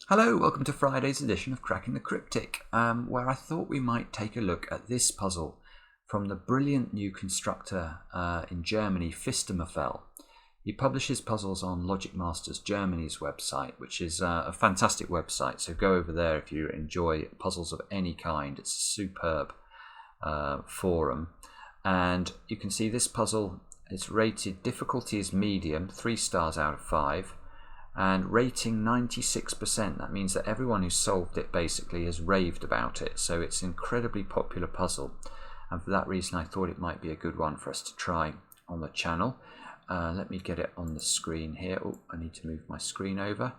Hello, welcome to Friday's edition of Cracking the Cryptic, where I thought we might take a look at this puzzle from the brilliant new constructor in Germany, Phistomefel. He publishes puzzles on Logic Masters Germany's website, which is a fantastic website, so go over there if you enjoy puzzles of any kind. It's a superb forum. And you can see this puzzle is rated, difficulty is medium, 3 stars out of 5. And rating 96%. That means that everyone who solved it basically has raved about it. So it's an incredibly popular puzzle. And for that reason, I thought it might be a good one for us to try on the channel. Let me get it on the screen here. Oh, I need to move my screen over.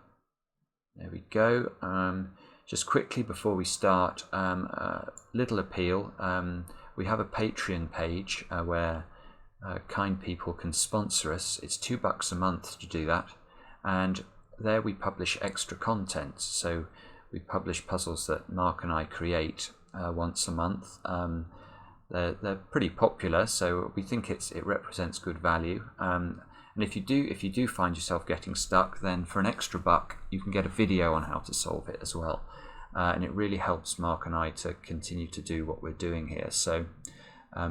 There we go. Just quickly before we start, little appeal. We have a Patreon page where kind people can sponsor us. It's $2 a month to do that. And there we publish extra content. So we publish puzzles that Mark and I create once a month. They're pretty popular, so we think it represents good value. And if you do find yourself getting stuck, then for an extra buck, you can get a video on how to solve it as well. And it really helps Mark and I to continue to do what we're doing here. So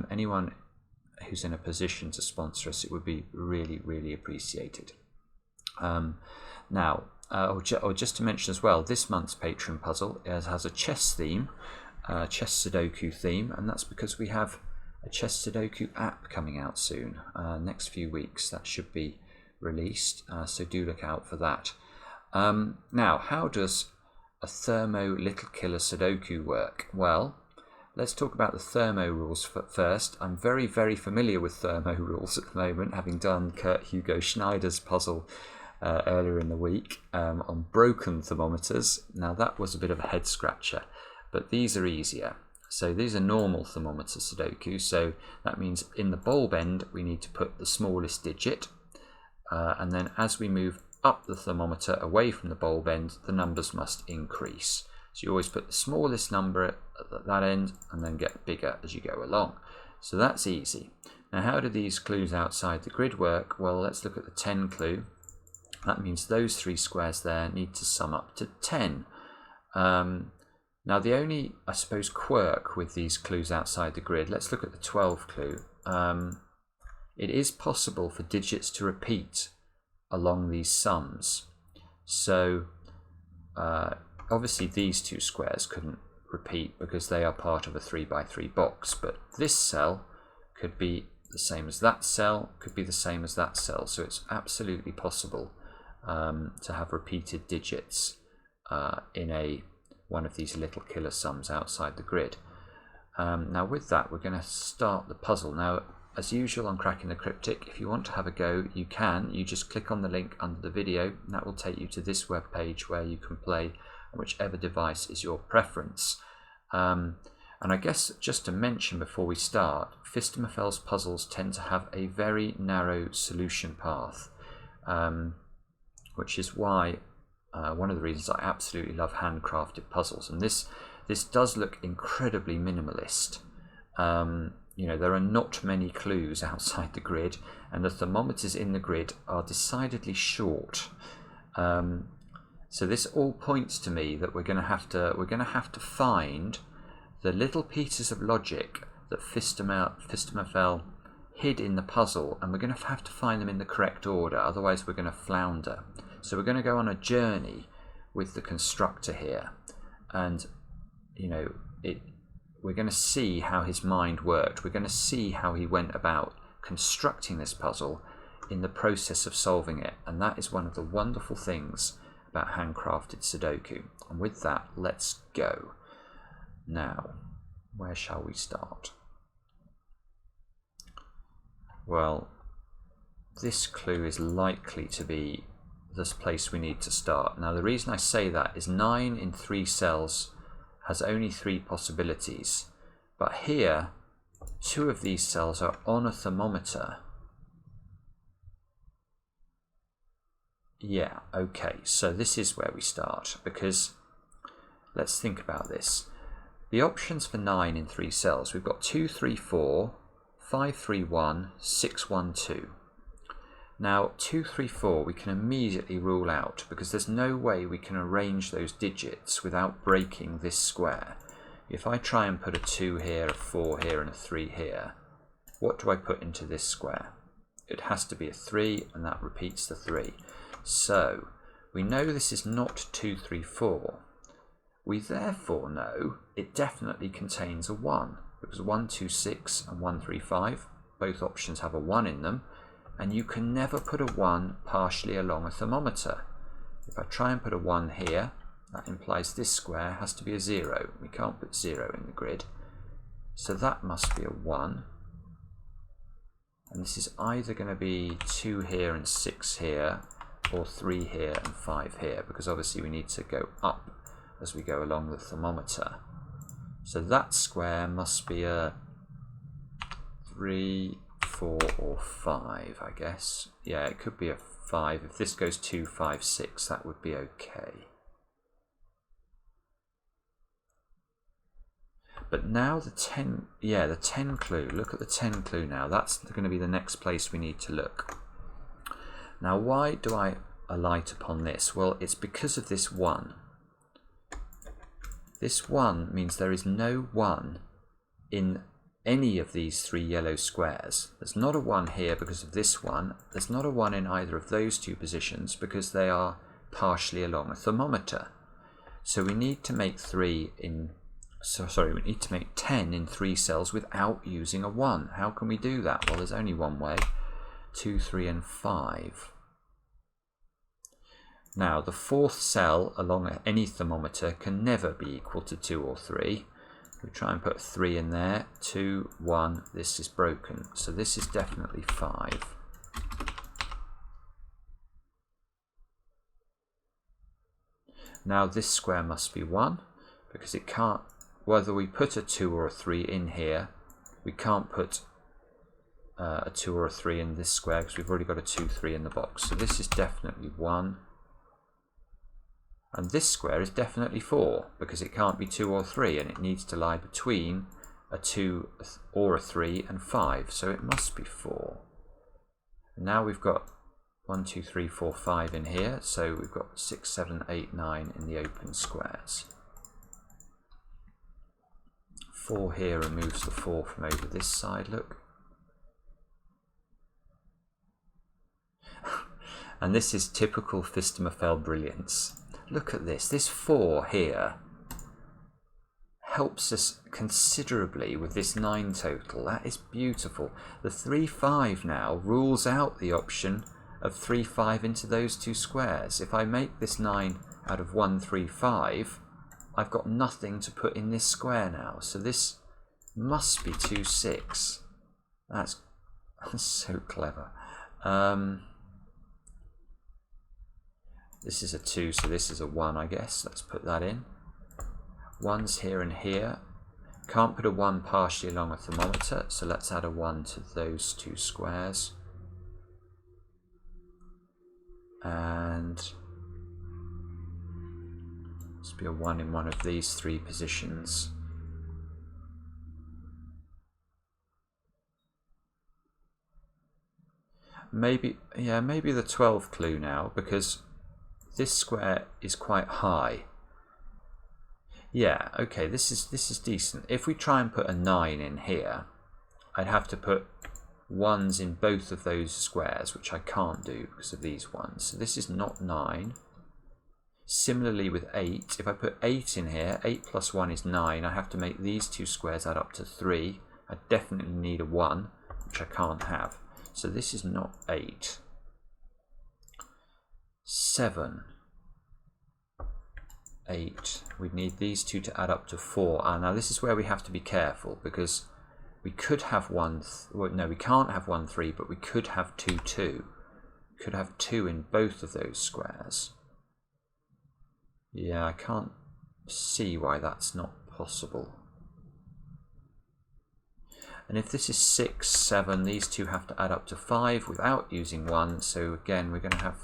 anyone who's in a position to sponsor us, it would be really, really appreciated. Just to mention as well, this month's Patreon puzzle has a chess theme, chess Sudoku theme, and that's because we have a chess Sudoku app coming out soon, next few weeks. That should be released, so do look out for that. Now, how does a Thermo Little Killer Sudoku work? Well, let's talk about the Thermo rules first. I'm very, very familiar with Thermo rules at the moment, having done Kurt Hugo Schneider's puzzle earlier in the week on broken thermometers. Now that was a bit of a head scratcher, but these are easier. So these are normal thermometer Sudoku, so that means in the bulb end we need to put the smallest digit, and then as we move up the thermometer away from the bulb end, the numbers must increase. So you always put the smallest number at that end and then get bigger as you go along. So that's easy. Now how do these clues outside the grid work? Well, let's look at the 10 clue. That means those 3 squares there need to sum up to 10. Now the only, I suppose, quirk with these clues outside the grid, let's look at the 12 clue. It is possible for digits to repeat along these sums. So obviously these 2 squares couldn't repeat because they are part of a 3x3 box, but this cell could be the same as that cell, could be the same as that cell. So it's absolutely possible to have repeated digits in one of these little killer sums outside the grid. Now with that, we're going to start the puzzle. Now, as usual on Cracking the Cryptic, if you want to have a go, you can. You just click on the link under the video, and that will take you to this web page where you can play on whichever device is your preference. And I guess just to mention before we start, Phistomefel's puzzles tend to have a very narrow solution path, which is why one of the reasons I absolutely love handcrafted puzzles. And this does look incredibly minimalist. You know, there are not many clues outside the grid, and the thermometers in the grid are decidedly short. So this all points to me that we're going to have to find the little pieces of logic that Phistomefel hid in the puzzle, and we're going to have to find them in the correct order. Otherwise, we're going to flounder. So we're going to go on a journey with the constructor here, and you know, we're going to see how his mind worked. We're going to see how he went about constructing this puzzle in the process of solving it, and that is one of the wonderful things about handcrafted Sudoku. And with that, let's go. Now, where shall we start? Well, this clue is likely to be this place we need to start. Now the reason I say that is 9 in 3 cells has only 3 possibilities, but here 2 of these cells are on a thermometer. Yeah, okay, so this is where we start, because let's think about this. The options for 9 in 3 cells, we've got 2, 3, 4, 5, 3, 1, 6, 1, 2. Now 2, 3, 4 we can immediately rule out because there's no way we can arrange those digits without breaking this square. If I try and put a 2 here, a 4 here and a 3 here, what do I put into this square? It has to be a 3 and that repeats the 3. So we know this is not 2, 3, 4. We therefore know it definitely contains a 1 because 1, 2, 6 and 1, 3, 5, both options have a 1 in them. And you can never put a 1 partially along a thermometer. If I try and put a 1 here, that implies this square has to be a 0. We can't put 0 in the grid. So that must be a 1. And this is either going to be 2 here and 6 here, or 3 here and 5 here, because obviously we need to go up as we go along the thermometer. So that square must be a 3, 4 or 5, I guess. Yeah, it could be a 5. If this goes 2, 5, 6, that would be okay. But now the 10, yeah, the 10 clue. Look at the 10 clue now. That's going to be the next place we need to look. Now, why do I alight upon this? Well, it's because of this 1. This 1 means there is no 1 in any of these 3 yellow squares. There's not a 1 here because of this one. There's not a 1 in either of those 2 positions because they are partially along a thermometer. So we need to make we need to make 10 in 3 cells without using a 1. How can we do that? Well, there's only one way. 2, 3 and 5. Now the 4th cell along any thermometer can never be equal to 2 or 3. We try and put 3 in there, 2, 1, this is broken. So this is definitely 5. Now this square must be 1 because it can't, whether we put a 2 or a 3 in here, we can't put a 2 or a 3 in this square because we've already got a 2, 3 in the box. So this is definitely 1. And this square is definitely 4 because it can't be 2 or 3 and it needs to lie between a 2 or a 3 and 5. So it must be 4. And now we've got 1, 2, 3, 4, 5 in here. So we've got 6, 7, 8, 9 in the open squares. 4 here removes the 4 from over this side, look. And this is typical Phistomefel brilliance. Look at this. This 4 here helps us considerably with this 9 total. That is beautiful. The 3, 5 now rules out the option of 3, 5 into those 2 squares. If I make this 9 out of 1, 3, 5, I've got nothing to put in this square now. So this must be 2, 6. That's so clever. This is a 2, so this is a 1, I guess. Let's put that in. 1's here and here. Can't put a 1 partially along a thermometer, so let's add a 1 to those 2 squares. And must be a 1 in one of these 3 positions. Maybe, yeah, maybe the 12 clue now, because this square is quite high. Yeah, okay, this is decent. If we try and put a 9 in here, I'd have to put 1s in both of those squares, which I can't do because of these ones. So this is not 9. Similarly with 8, if I put 8 in here, 8 plus 1 is 9. I have to make these 2 squares add up to 3. I definitely need a 1, which I can't have. So this is not 8. 7, 8. We need these 2 to add up to 4. Now this is where we have to be careful because we could have well, no, we can't have 1, 3, but we could have 2, 2. We could have 2 in both of those squares. Yeah, I can't see why that's not possible. And if this is 6, 7, these 2 have to add up to 5 without using 1. So again, we're going to have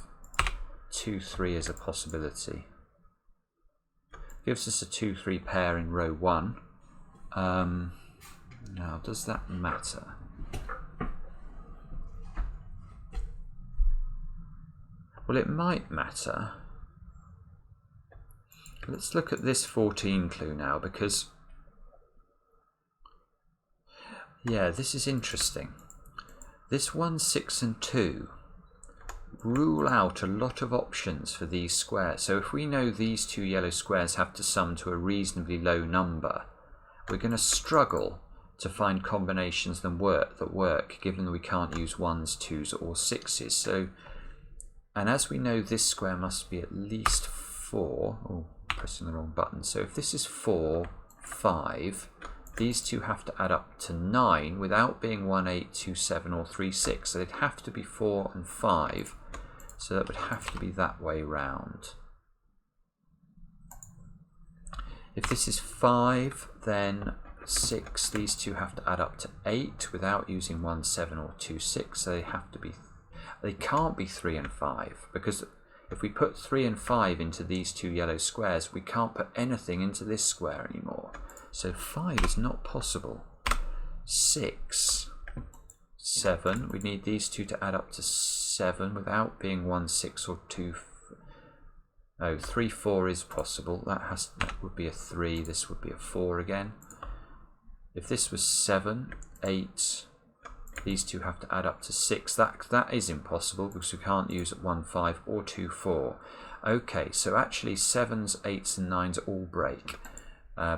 2, 3 as a possibility. Gives us a 2, 3 pair in row 1. Now, does that matter? Well, it might matter. Let's look at this 14 clue now, because yeah, this is interesting. This 1, 6 and 2 rule out a lot of options for these squares. So if we know these two yellow squares have to sum to a reasonably low number, we're going to struggle to find combinations that work, given that we can't use 1s, 2s or 6s. So, and as we know, this square must be at least 4. Oh, pressing the wrong button. So if this is 4, 5, these two have to add up to 9 without being 1, 8, 2, 7 or 3, 6. So they'd have to be 4 and 5. So that would have to be that way round. If this is 5, then 6, these two have to add up to 8 without using 1, 7 or 2, 6. So they have to be, they can't be 3 and 5, because if we put 3 and 5 into these two yellow squares, we can't put anything into this square anymore. So 5 is not possible. 6, 7, we need these two to add up to 7 without being 1, 6 or 2. Oh, 3, 4 is possible. That would be a 3, this would be a 4 again. If this was 7, 8, these two have to add up to 6. That is impossible because we can't use 1, 5 or 2, 4. Okay, so actually 7s, 8s and 9s all break.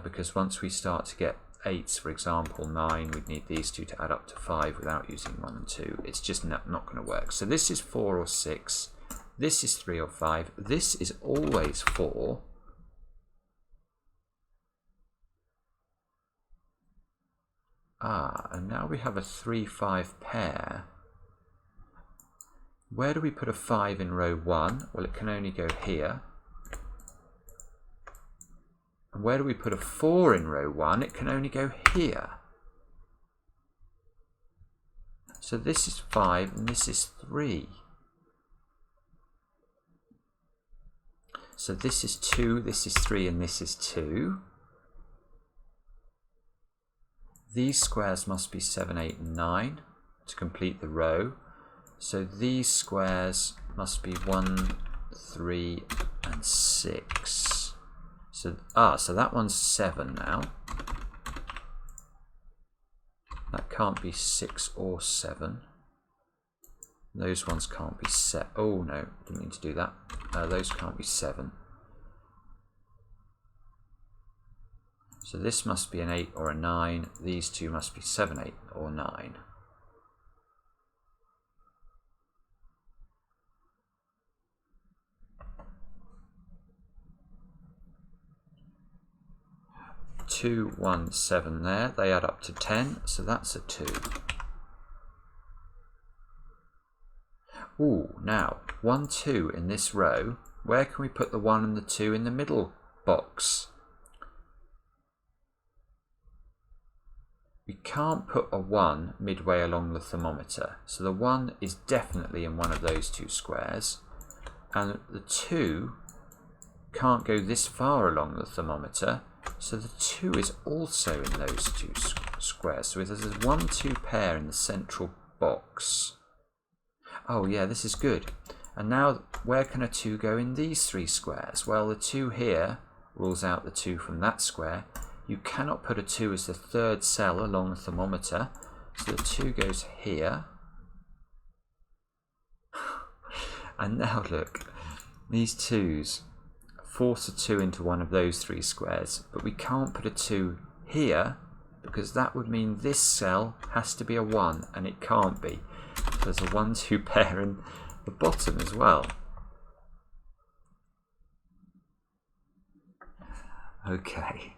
Because once we start to get 8s, for example, 9, we'd need these two to add up to 5 without using 1 and 2. It's just not going to work. So this is 4 or 6. This is 3 or 5. This is always 4. And now we have a 3, 5 pair. Where do we put a 5 in row 1? Well, it can only go here. And where do we put a 4 in row 1? It can only go here. So this is 5 and this is 3. So this is 2, this is 3 and this is 2. These squares must be 7, 8 and 9 to complete the row. So these squares must be 1, 3 and 6. So that one's 7 now. That can't be 6 or 7. Those ones can't be set. Oh no, didn't mean to do that. Those can't be 7. So this must be an 8 or a 9. These two must be 7, 8 or 9. Two, 1, 7 there. They add up to 10, so that's a 2. Ooh, now 1, 2 in this row. Where can we put the 1 and the 2 in the middle box? We can't put a 1 midway along the thermometer. So the 1 is definitely in one of those two squares. And the 2 can't go this far along the thermometer. So the 2 is also in those two squares. So there's a 1, 2 pair in the central box. Oh yeah, this is good. And now where can a 2 go in these 3 squares? Well, the 2 here rules out the 2 from that square. You cannot put a 2 as the third cell along the thermometer. So the 2 goes here. And now look, these 2s force a 2 into one of those 3 squares. But we can't put a 2 here because that would mean this cell has to be a 1 and it can't be. There's a 1, 2 pair in the bottom as well. Okay.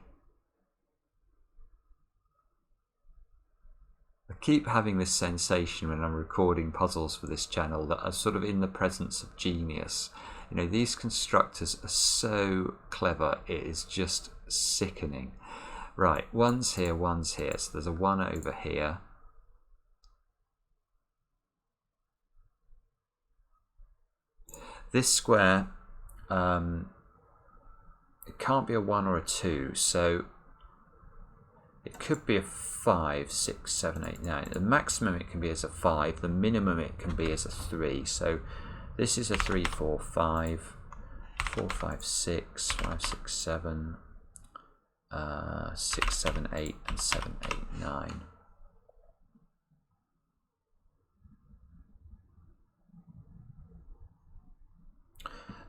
I keep having this sensation when I'm recording puzzles for this channel that I'm sort of in the presence of genius. You know, these constructors are so clever, it is just sickening. Right, 1's here, 1's here, so there's a 1 over here. This square, it can't be a 1 or a 2, so it could be a 5, 6, 7, 8, 9. The maximum it can be is a 5, the minimum it can be is a 3. So This is a 3, 4, 5, 4, 5, 6, 5, 6, 7, 6, 7, 8, and 7, 8, 9.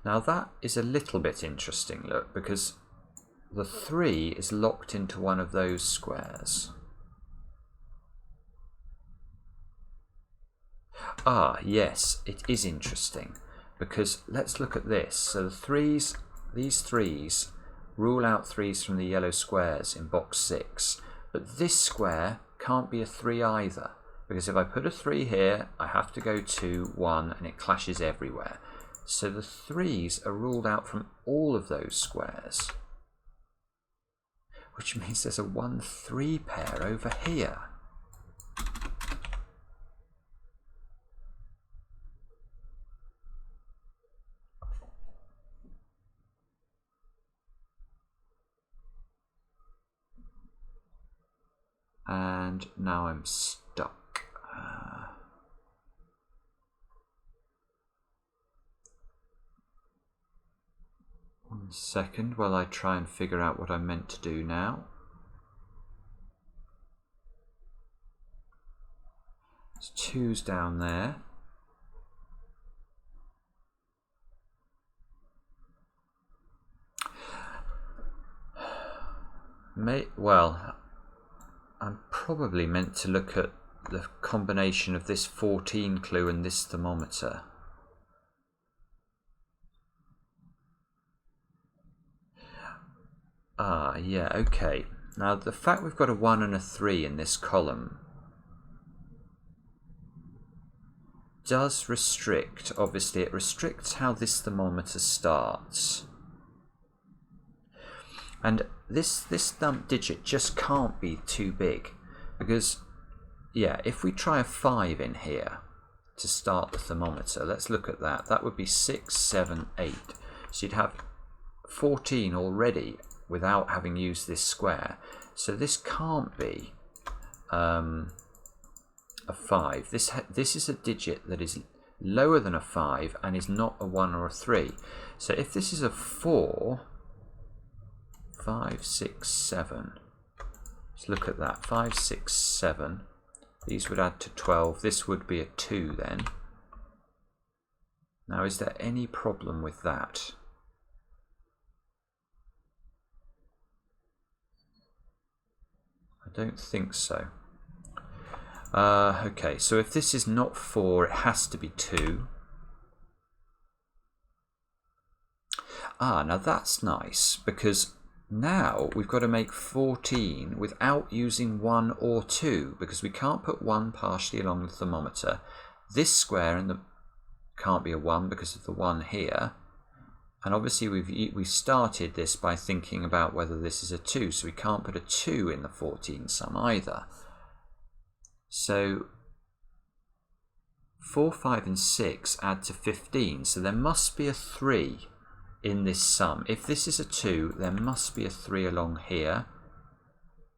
Now that is a little bit interesting, look, because the 3 is locked into one of those squares. Ah, yes, it is interesting, because let's look at this. So these 3s rule out 3s from the yellow squares in box 6, but this square can't be a 3 either, because if I put a 3 here, I have to go 2, 1, and it clashes everywhere. So the 3s are ruled out from all of those squares, which means there's a 1, 3 pair over here. And now I'm stuck. 1 second while I try and figure out what I'm meant to do now. There's 2's down there. Well, I'm probably meant to look at the combination of this 14 clue and this thermometer. Ah, yeah, okay. Now, the fact we've got a 1 and a 3 in this column does restrict, obviously, it restricts how this thermometer starts. And this digit just can't be too big, because, yeah, if we try a 5 in here to start the thermometer, let's look at that. That would be 6, 7, 8. So you'd have 14 already without having used this square. So this can't be a 5. This is a digit that is lower than a 5 and is not a 1 or a 3. So if this is a 4, 5, 6, 7. Let's look at that. 5, 6, 7. These would add to 12. This would be a 2 then. Now, is there any problem with that? I don't think so. Okay, so if this is not 4, it has to be 2. Ah, now that's nice, because now we've got to make 14 without using 1 or 2, because we can't put 1 partially along the thermometer. This square can't be a 1 because of the 1 here. And obviously we started this by thinking about whether this is a 2, so we can't put a 2 in the 14 sum either. So 4, 5 and 6 add to 15, so there must be a 3 in this sum. If this is a 2, there must be a 3 along here,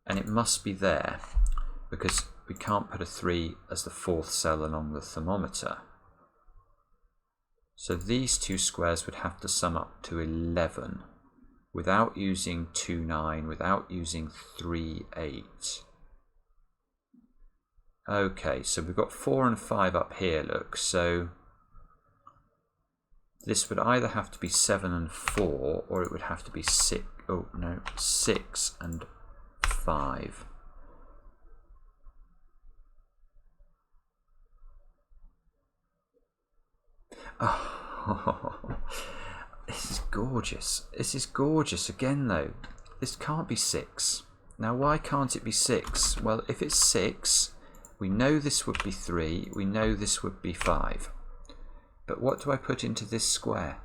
and it must be there, because we can't put a 3 as the 4th cell along the thermometer. So these two squares would have to sum up to 11 without using 2, 9, without using 3, 8. Okay, so we've got 4 and 5 up here, look, so this would either have to be 7 and 4, or it would have to be 6, oh no, 6 and 5. Oh, this is gorgeous. This is gorgeous again, though. This can't be 6. Now, why can't it be 6? Well, if it's 6, we know this would be 3. We know this would be 5. But what do I put into this square?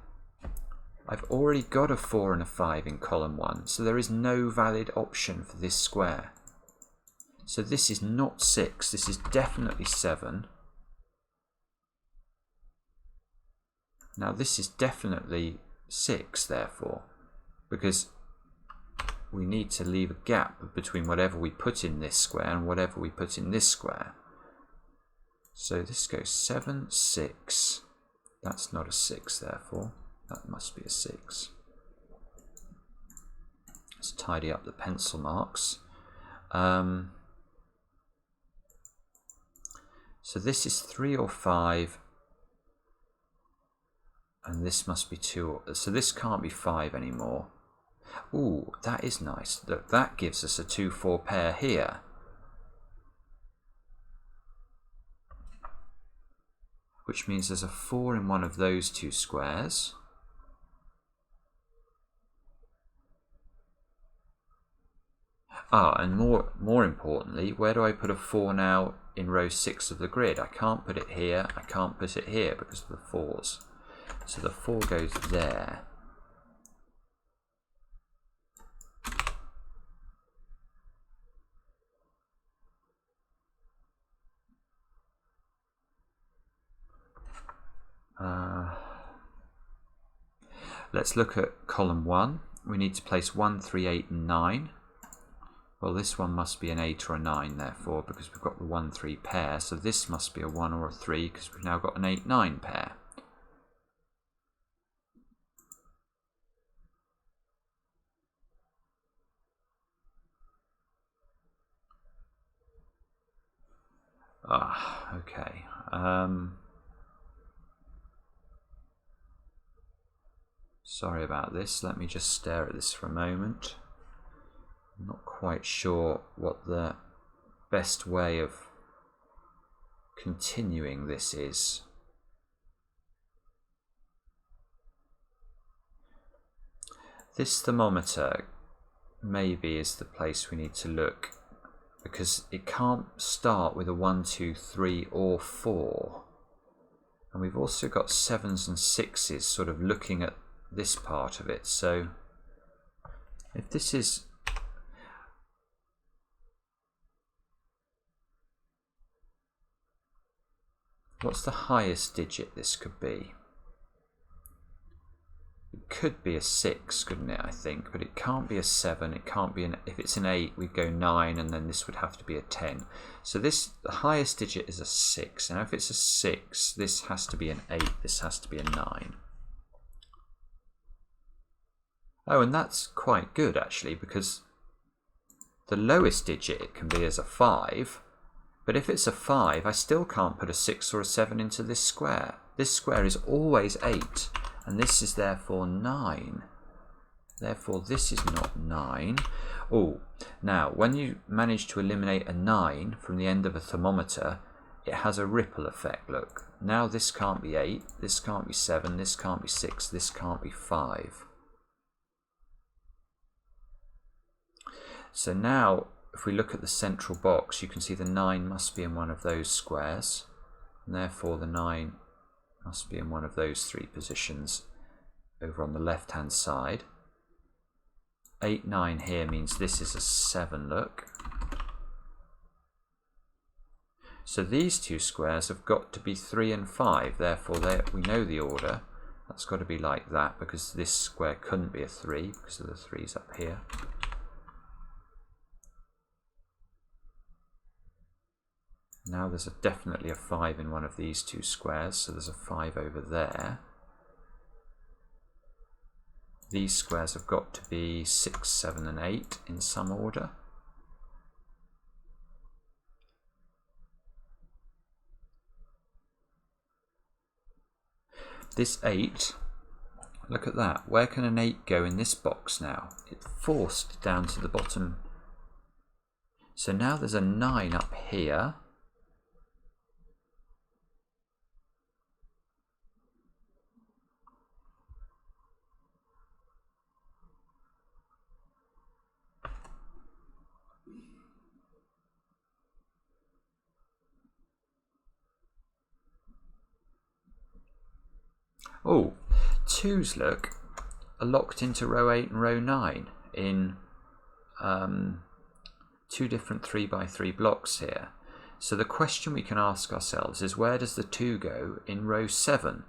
I've already got a 4 and a 5 in column 1, so there is no valid option for this square. So this is not 6. This is definitely 7. Now this is definitely 6, therefore, because we need to leave a gap between whatever we put in this square and whatever we put in this square. So this goes 7, 6, That's not a 6, therefore. That must be a 6. Let's tidy up the pencil marks. So this is 3 or 5. And this must be 2. So this can't be 5 anymore. Ooh, that is nice. That gives us a 2-4 pair here. Which means there's a 4 in one of those two squares. And more importantly, where do I put a 4 now in row 6 of the grid? I can't put it here, I can't put it here because of the 4s. So the 4 goes there. Let's look at column 1. We need to place 1, 3, 8 and 9. Well, this one must be an 8 or a 9 therefore, because we've got the 1, 3 pair. So this must be a 1 or a 3 because we've now got an 8, 9 pair. Okay. Sorry about this. Let me just stare at this for a moment. I'm not quite sure what the best way of continuing this is. This thermometer maybe is the place we need to look, because it can't start with a 1, 2, 3 or 4. And we've also got 7s and 6s sort of looking at this part of it. So if this is what's the highest digit this could be? It could be a 6, couldn't it, I think, but it can't be a 7, it can't be an, if it's an 8 we'd go 9 and then this would have to be a 10. So this, the highest digit is a 6. Now if it's a 6, this has to be an 8, this has to be a 9. Oh, and that's quite good actually, because the lowest digit it can be is a 5, but if it's a 5, I still can't put a 6 or a 7 into this square. This square is always 8, and this is therefore 9. Therefore this is not 9. Oh, now when you manage to eliminate a 9 from the end of a thermometer, it has a ripple effect, look. Now this can't be 8, this can't be 7, this can't be 6, this can't be 5. So now, if we look at the central box, you can see the 9 must be in one of those squares, and therefore the 9 must be in one of those 3 positions over on the left-hand side. 8, 9 here means this is a 7, look. So these 2 squares have got to be 3 and 5, therefore we know the order. That's got to be like that, because this square couldn't be a 3, because of the 3's up here. Now there's definitely a 5 in one of these 2 squares, so there's a 5 over there. These squares have got to be 6, 7 and 8 in some order. This 8, look at that. Where can an 8 go in this box now? It's forced down to the bottom. So now there's a 9 up here. Oh, 2's, look, are locked into row 8 and row 9 in 2 different 3x3 blocks here. So the question we can ask ourselves is, where does the 2 go in row 7?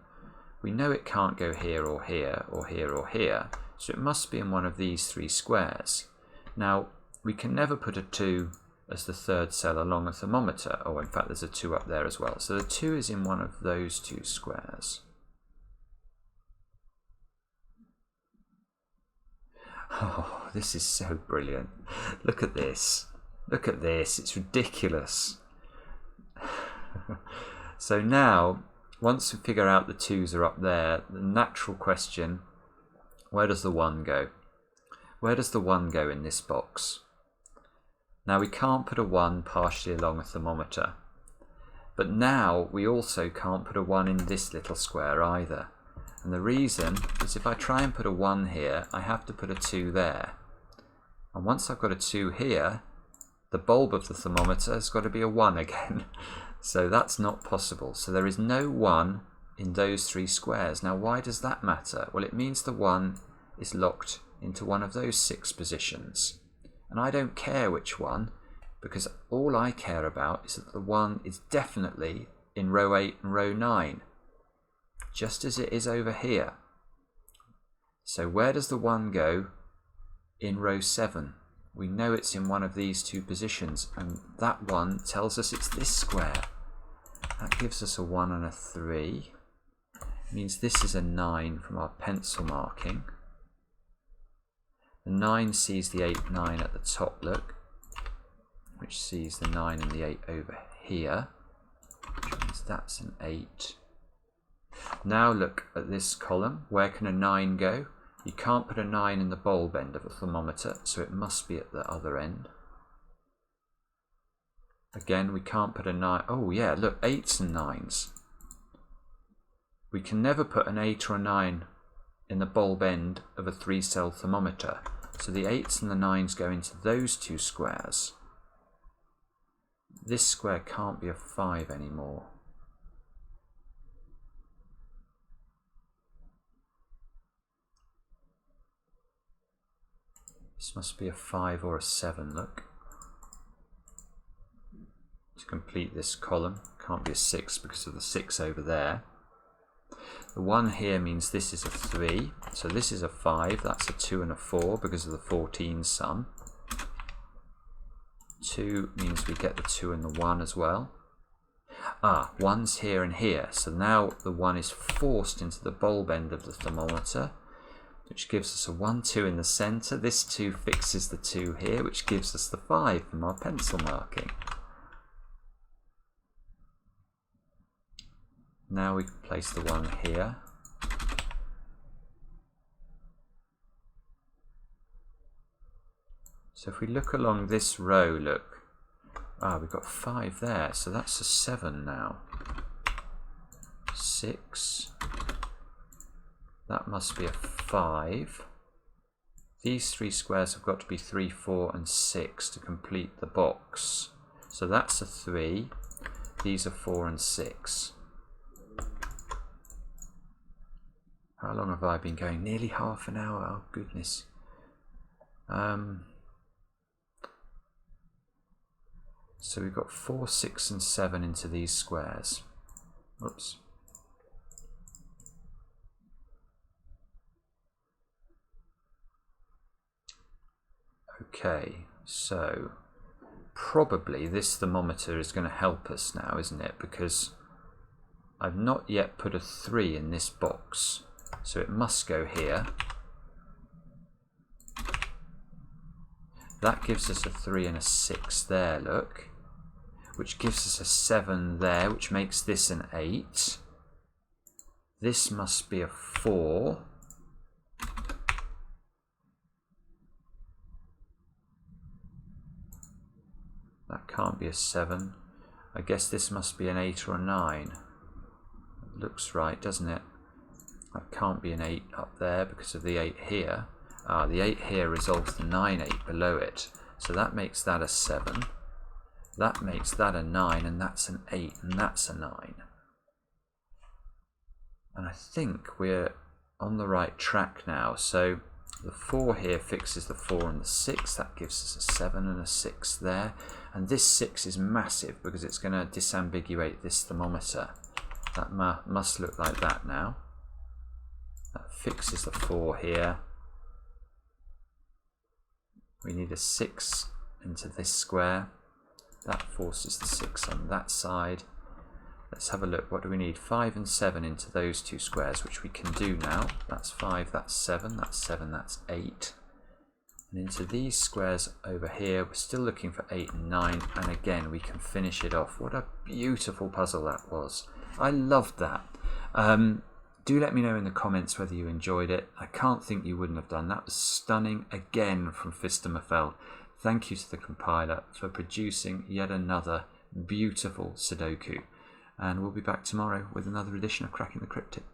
We know it can't go here or here or here or here, so it must be in one of these 3 squares. Now, we can never put a 2 as the 3rd cell along a thermometer. Oh, in fact, there's a 2 up there as well. So the 2 is in one of those 2 squares. Oh, this is so brilliant. Look at this. Look at this. It's ridiculous. So now, once we figure out the 2's are up there, the natural question, where does the 1 go? Where does the 1 go in this box? Now we can't put a 1 partially along a thermometer. But now we also can't put a 1 in this little square either. And the reason is if I try and put a 1 here, I have to put a 2 there. And once I've got a 2 here, the bulb of the thermometer has got to be a 1 again. So that's not possible. So there is no 1 in those 3 squares. Now why does that matter? Well, it means the 1 is locked into one of those 6 positions. And I don't care which one, because all I care about is that the 1 is definitely in row 8 and row 9, just as it is over here. So where does the 1 go in row 7? We know it's in one of these 2 positions, and that 1 tells us it's this square. That gives us a 1 and a 3. It means this is a 9 from our pencil marking. The 9 sees the 8, 9 at the top, look, which sees the 9 and the 8 over here, which means that's an 8. Now look at this column. Where can a 9 go? You can't put a 9 in the bulb end of a thermometer, so it must be at the other end. Again, we can't put a 9. Oh yeah, look, 8s and 9s. We can never put an 8 or a 9 in the bulb end of a 3-cell thermometer. So the 8s and the 9s go into those 2 squares. This square can't be a 5 anymore. This must be a 5 or a 7, look. To complete this column, can't be a 6 because of the 6 over there. The 1 here means this is a 3, so this is a 5, that's a 2 and a 4 because of the 14 sum. 2 means we get the 2 and the 1 as well. 1's here and here, so now the 1 is forced into the bulb end of the thermometer, which gives us a 1, 2 in the centre. This 2 fixes the 2 here, which gives us the 5 from our pencil marking. Now we can place the 1 here. So if we look along this row, look, we've got 5 there, so that's a 7 now. 6, that must be a 5. These 3 squares have got to be 3, 4 and 6 to complete the box. So that's a 3, these are 4 and 6. How long have I been going? Nearly half an hour, oh goodness. So we've got 4, 6 and 7 into these squares. Oops. Okay, so probably this thermometer is going to help us now, isn't it? Because I've not yet put a 3 in this box, so it must go here. That gives us a 3 and a 6 there, look, which gives us a 7 there, which makes this an 8. This must be a 4. That can't be a 7. I guess this must be an 8 or a 9. It looks right, doesn't it? That can't be an 8 up there because of the 8 here. The 8 here resolves the 9, 8 below it. So that makes that a 7. That makes that a 9, and that's an 8, and that's a 9. And I think we're on the right track now. So the 4 here fixes the 4 and the 6. That gives us a 7 and a 6 there. And this 6 is massive because it's going to disambiguate this thermometer. That must look like that now. That fixes the 4 here. We need a 6 into this square. That forces the 6 on that side. Let's have a look. What do we need? 5 and 7 into those 2 squares, which we can do now. That's 5, that's 7, that's 7, that's 8. and into these squares over here. We're still looking for 8 and 9, and again we can finish it off. What a beautiful puzzle that was. I loved that. Do let me know in the comments whether you enjoyed it. I can't think you wouldn't have done. That was stunning again from Phistomefel. Thank you to the compiler for producing yet another beautiful Sudoku. And we'll be back tomorrow with another edition of Cracking the Cryptic.